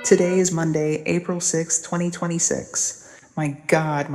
Today is Monday, April 6, 2026. My God,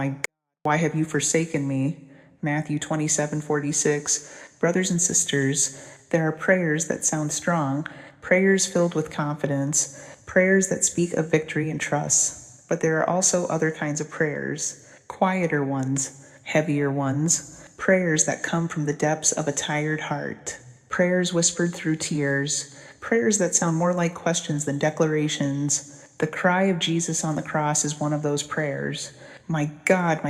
why have you forsaken me? Matthew 27:46. Brothers and sisters, there are prayers that sound strong, prayers filled with confidence, prayers that speak of victory and trust. But there are also other kinds of prayers, quieter ones, heavier ones, prayers that come from the depths of a tired heart, prayers whispered through tears, prayers that sound more like questions than declarations. The cry of Jesus on the cross is one of those prayers. My God,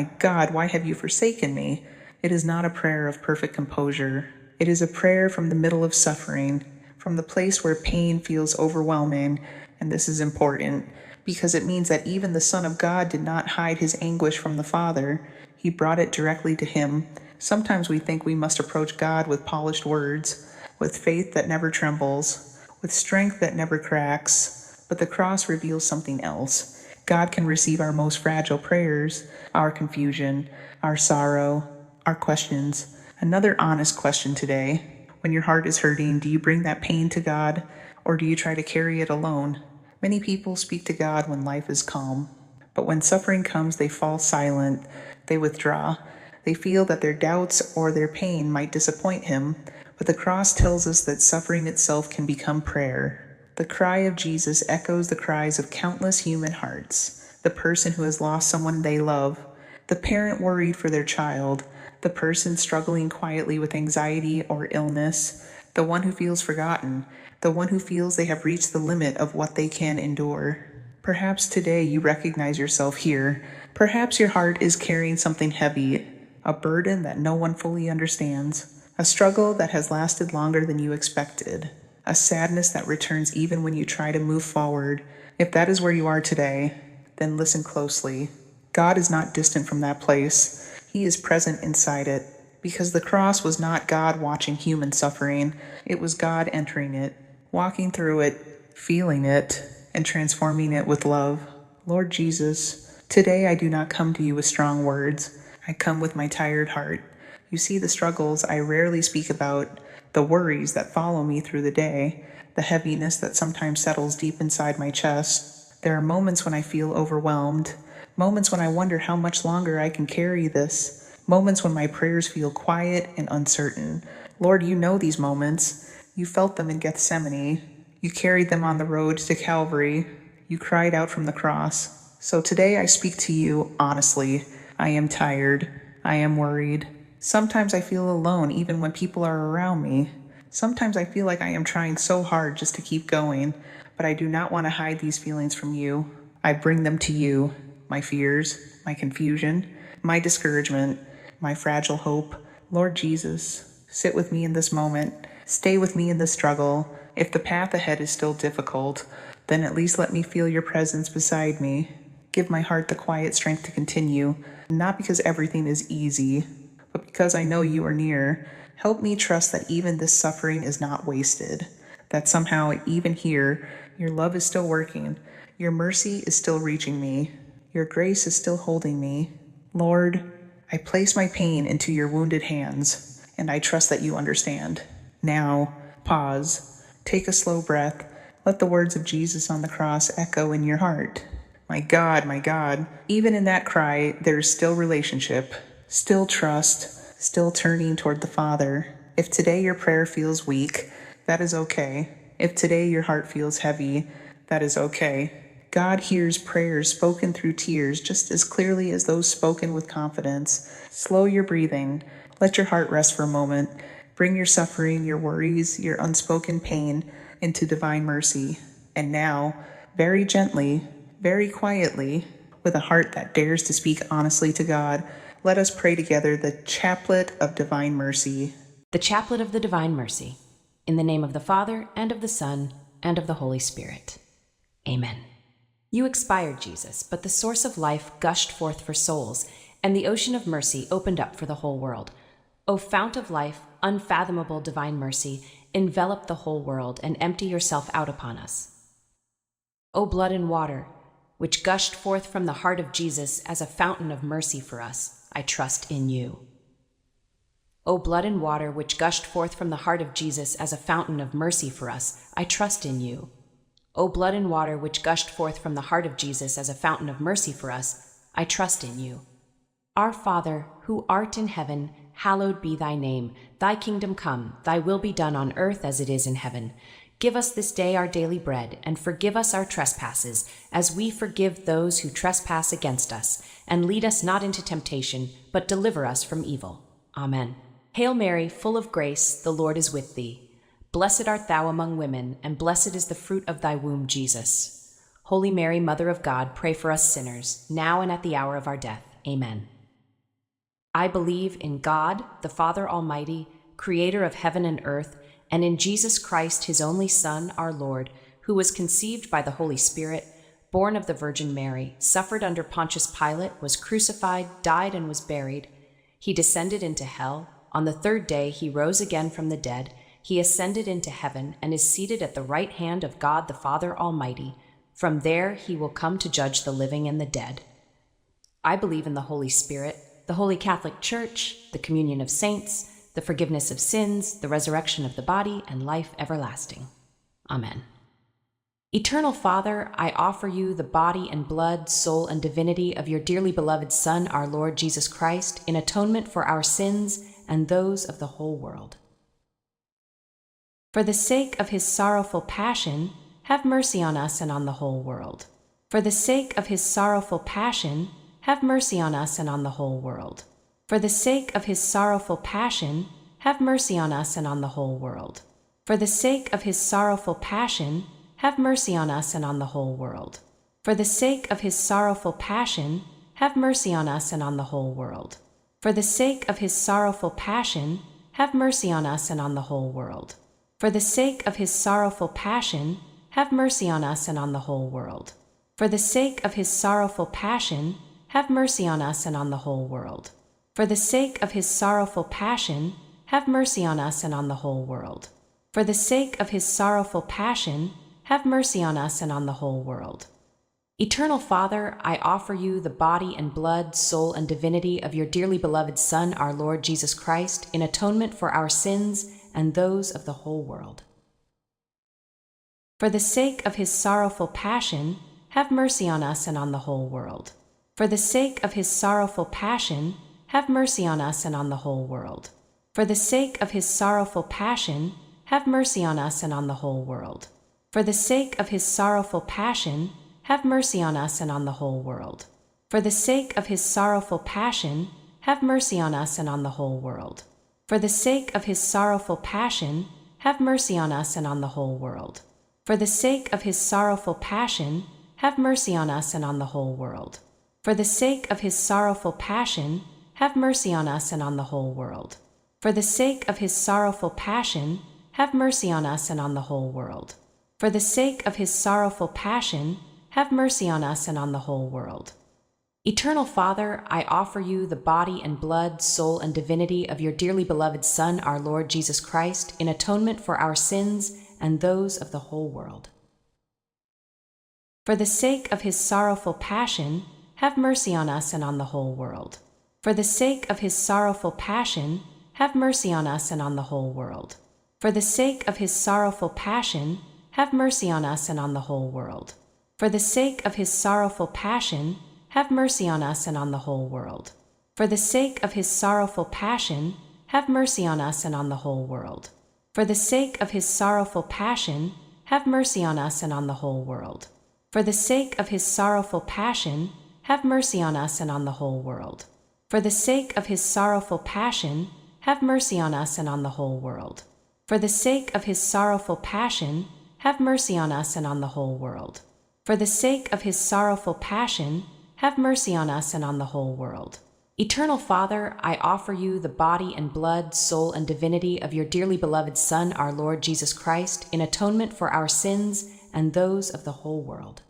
why have you forsaken me? It is not a prayer of perfect composure. It is a prayer from the middle of suffering, from the place where pain feels overwhelming. And this is important because it means that even the Son of God did not hide his anguish from the Father. He brought it directly to him. Sometimes we think we must approach God with polished words, with faith that never trembles, with strength that never cracks, but the cross reveals something else. God can receive our most fragile prayers, our confusion, our sorrow, our questions. Another honest question today. When your heart is hurting, do you bring that pain to God, or do you try to carry it alone? Many people speak to God when life is calm, but when suffering comes, they fall silent, they withdraw. They feel that their doubts or their pain might disappoint him, but the cross tells us that suffering itself can become prayer. The cry of Jesus echoes the cries of countless human hearts. The person who has lost someone they love, the parent worried for their child, the person struggling quietly with anxiety or illness, the one who feels forgotten, the one who feels they have reached the limit of what they can endure. Perhaps today you recognize yourself here. Perhaps your heart is carrying something heavy, a burden that no one fully understands, a struggle that has lasted longer than you expected, a sadness that returns even when you try to move forward. If that is where you are today, then listen closely. God is not distant from that place. He is present inside it, because the cross was not God watching human suffering. It was God entering it, walking through it, feeling it, and transforming it with love. Lord Jesus, today I do not come to you with strong words. I come with my tired heart. You see the struggles I rarely speak about, the worries that follow me through the day, the heaviness that sometimes settles deep inside my chest. There are moments when I feel overwhelmed, moments when I wonder how much longer I can carry this, moments when my prayers feel quiet and uncertain. Lord, you know these moments. You felt them in Gethsemane. You carried them on the road to Calvary. You cried out from the cross. So today I speak to you honestly. I am tired. I am worried. Sometimes I feel alone even when people are around me. Sometimes I feel like I am trying so hard just to keep going, but I do not want to hide these feelings from you. I bring them to you, my fears, my confusion, my discouragement, my fragile hope. Lord Jesus, sit with me in this moment. Stay with me in the struggle. If the path ahead is still difficult, then at least let me feel your presence beside me. Give my heart the quiet strength to continue, not because everything is easy, but because I know you are near. Help me trust that even this suffering is not wasted, that somehow, even here, your love is still working, your mercy is still reaching me, your grace is still holding me. Lord, I place my pain into your wounded hands, and I trust that you understand. Now, pause, take a slow breath, let the words of Jesus on the cross echo in your heart. My God, even in that cry, there is still relationship, still trust, still turning toward the Father. If today your prayer feels weak, that is okay. If today your heart feels heavy, that is okay. God hears prayers spoken through tears just as clearly as those spoken with confidence. Slow your breathing. Let your heart rest for a moment. Bring your suffering, your worries, your unspoken pain into divine mercy. And now, very gently, very quietly, with a heart that dares to speak honestly to God, let us pray together the Chaplet of Divine Mercy. The Chaplet of the Divine Mercy. In the name of the Father, and of the Son, and of the Holy Spirit. Amen. You expired, Jesus, but the source of life gushed forth for souls, and the ocean of mercy opened up for the whole world. O fount of life, unfathomable divine mercy, envelop the whole world and empty yourself out upon us. O blood and water, which gushed forth from the heart of Jesus as a fountain of mercy for us, I trust in you. O blood and water, which gushed forth from the heart of Jesus as a fountain of mercy for us, I trust in you. O blood and water which gushed forth from the heart of Jesus as a fountain of mercy for us, I trust in you. Our Father, who art in heaven, hallowed be thy name. Thy kingdom come, thy will be done on earth as it is in heaven. Give us this day our daily bread, and forgive us our trespasses, as we forgive those who trespass against us. And lead us not into temptation, but deliver us from evil. Amen. Hail Mary, full of grace, the Lord is with thee. Blessed art thou among women, and blessed is the fruit of thy womb, Jesus. Holy Mary, Mother of God, pray for us sinners, now and at the hour of our death. Amen. I believe in God, the Father Almighty, creator of heaven and earth, and in Jesus Christ, his only Son, our Lord, who was conceived by the Holy Spirit, born of the Virgin Mary, suffered under Pontius Pilate, was crucified, died, and was buried. He descended into hell. On the third day he rose again from the dead. He ascended into heaven and is seated at the right hand of God the Father Almighty. From there he will come to judge the living and the dead. I believe in the Holy Spirit, the Holy Catholic Church, the communion of saints, the forgiveness of sins, the resurrection of the body, and life everlasting. Amen. Eternal Father, I offer you the body and blood, soul, and divinity of your dearly beloved Son, our Lord Jesus Christ, in atonement for our sins and those of the whole world. For the sake of his sorrowful passion, have mercy on us and on the whole world. For the sake of his sorrowful passion, have mercy on us and on the whole world. For the sake of his sorrowful passion, have mercy on us and on the whole world. For the sake of his sorrowful passion, have mercy on us and on the whole world. For the sake of his sorrowful passion, have mercy on us and on the whole world. For the sake of his sorrowful passion, have mercy on us and on the whole world. For the sake of his sorrowful passion, have mercy on us and on the whole world. For the sake of his sorrowful passion, have mercy on us and on the whole world. For the sake of his sorrowful passion, have mercy on us and on the whole world. For the sake of his sorrowful passion, have mercy on us and on the whole world. Eternal Father, I offer you the body and blood, soul, and divinity of your dearly beloved Son, our Lord Jesus Christ, in atonement for our sins and those of the whole world. For the sake of his sorrowful passion, have mercy on us and on the whole world. For the sake of his sorrowful passion, have mercy on us and on the whole world. For the sake of his sorrowful passion, have mercy on us and on the whole world. For the sake of his sorrowful passion, have mercy on us and on the whole world. For the sake of his sorrowful passion, have mercy on us and on the whole world. For the sake of his sorrowful passion, have mercy on us and on the whole world. For the sake of his sorrowful passion, have mercy on us and on the whole world. For the sake of his sorrowful passion, have mercy on us and on the whole world. For the sake of his sorrowful passion, have mercy on us and on the whole world. For the sake of his sorrowful passion, have mercy on us and on the whole world. Eternal Father, I offer you the body and blood, soul, and divinity of your dearly beloved Son, our Lord Jesus Christ, in atonement for our sins and those of the whole world. For the sake of his sorrowful passion, have mercy on us and on the whole world. For the sake of his sorrowful passion, have mercy on us and on the whole world. For the sake of his sorrowful passion, have mercy on us and on the whole world. For the sake of his sorrowful passion, have mercy on us and on the whole world. For the sake of his sorrowful passion, have mercy on us and on the whole world. For the sake of his sorrowful passion, have mercy on us and on the whole world. For the sake of his sorrowful passion, have mercy on us and on the whole world. For the sake of his sorrowful passion, have mercy on us and on the whole world. For the sake of his sorrowful passion, have mercy on us and on the whole world. For the sake of his sorrowful passion, have mercy on us and on the whole world. Eternal Father, I offer you the body and blood, soul, and divinity of your dearly beloved Son, our Lord Jesus Christ, in atonement for our sins and those of the whole world.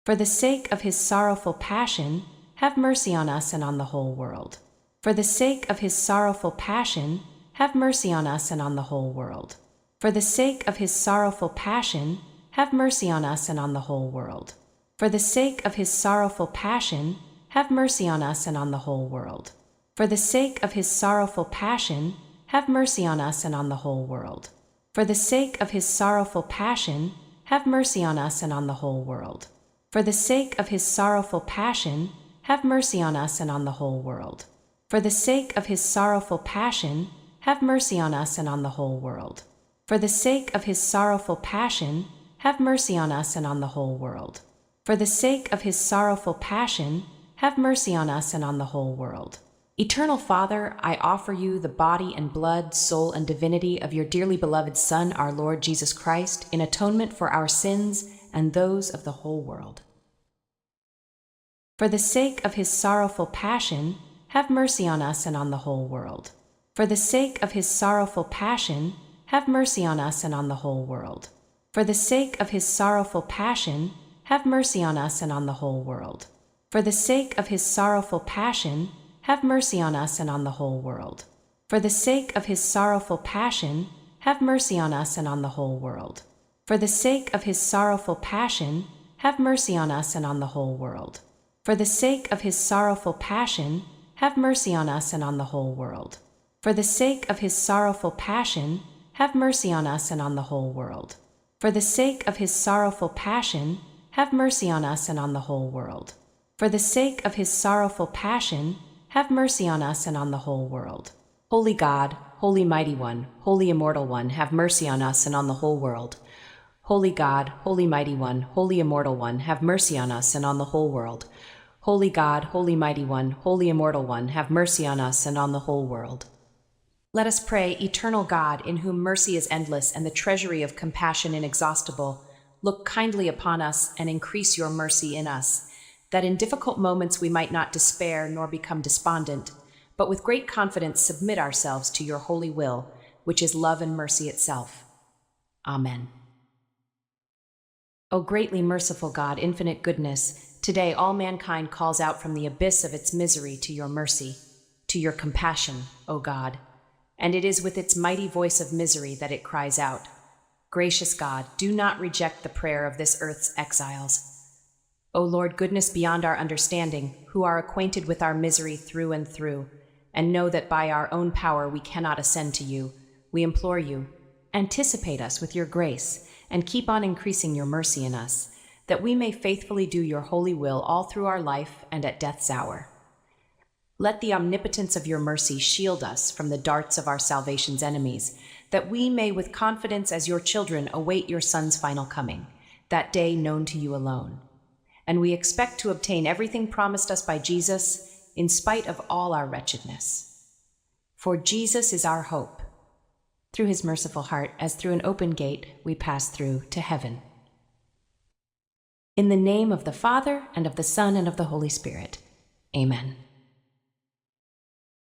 For the sake of his sorrowful passion, have mercy on us and on the whole world. For the sake of his sorrowful passion, have mercy on us and on the whole world. For the sake of his sorrowful passion, have mercy on us and on the whole world. For the sake of his sorrowful passion, have mercy on us and on the whole world. For the sake of his sorrowful passion, have mercy on us and on the whole world. For the sake of his sorrowful passion, have mercy on us and on the whole world. For the sake of his sorrowful passion, have mercy on us and on the whole world. For the sake of his sorrowful passion, have mercy on us and on the whole world. For the sake of his sorrowful passion, have mercy on us and on the whole world. For the sake of his sorrowful passion, have mercy on us and on the whole world. Eternal Father, I offer you the body and blood, soul and divinity of your dearly beloved Son, our Lord Jesus Christ, in atonement for our sins and those of the whole world. For the sake of his sorrowful passion, have mercy on us and on the whole world. For the sake of his sorrowful passion, have mercy on us and on the whole world. For the sake of his sorrowful passion, have mercy on us and on the whole world. For the sake of his sorrowful passion, have mercy on us and on the whole world. For the sake of his sorrowful passion, have mercy on us and on the whole world. For the sake of his sorrowful passion, have mercy on us and on the whole world. For the sake of his sorrowful passion, have mercy on us and on the whole world. For the sake of his sorrowful passion, have mercy on us and on the whole world. For the sake of his sorrowful passion, have mercy on us and on the whole world. For the sake of his sorrowful passion, have mercy on us and on the whole world. Holy God, Holy Mighty One, Holy Immortal One, have mercy on us and on the whole world. Holy God, Holy Mighty One, Holy Immortal One, have mercy on us and on the whole world. Holy God, Holy Mighty One, Holy Immortal One, have mercy on us and on the whole world. Let us pray, Eternal God, in whom mercy is endless and the treasury of compassion inexhaustible, look kindly upon us and increase your mercy in us, that in difficult moments we might not despair nor become despondent, but with great confidence submit ourselves to your holy will, which is love and mercy itself. Amen. O greatly merciful God, infinite goodness, today all mankind calls out from the abyss of its misery to your mercy, to your compassion, O God, and it is with its mighty voice of misery that it cries out. Gracious God, do not reject the prayer of this earth's exiles. O Lord, goodness beyond our understanding, who are acquainted with our misery through and through, and know that by our own power we cannot ascend to you, we implore you, anticipate us with your grace, and keep on increasing your mercy in us, that we may faithfully do your holy will all through our life and at death's hour. Let the omnipotence of your mercy shield us from the darts of our salvation's enemies, that we may with confidence as your children await your Son's final coming, that day known to you alone. And we expect to obtain everything promised us by Jesus, in spite of all our wretchedness. For Jesus is our hope. Through his merciful heart, as through an open gate, we pass through to heaven. In the name of the Father, and of the Son, and of the Holy Spirit. Amen.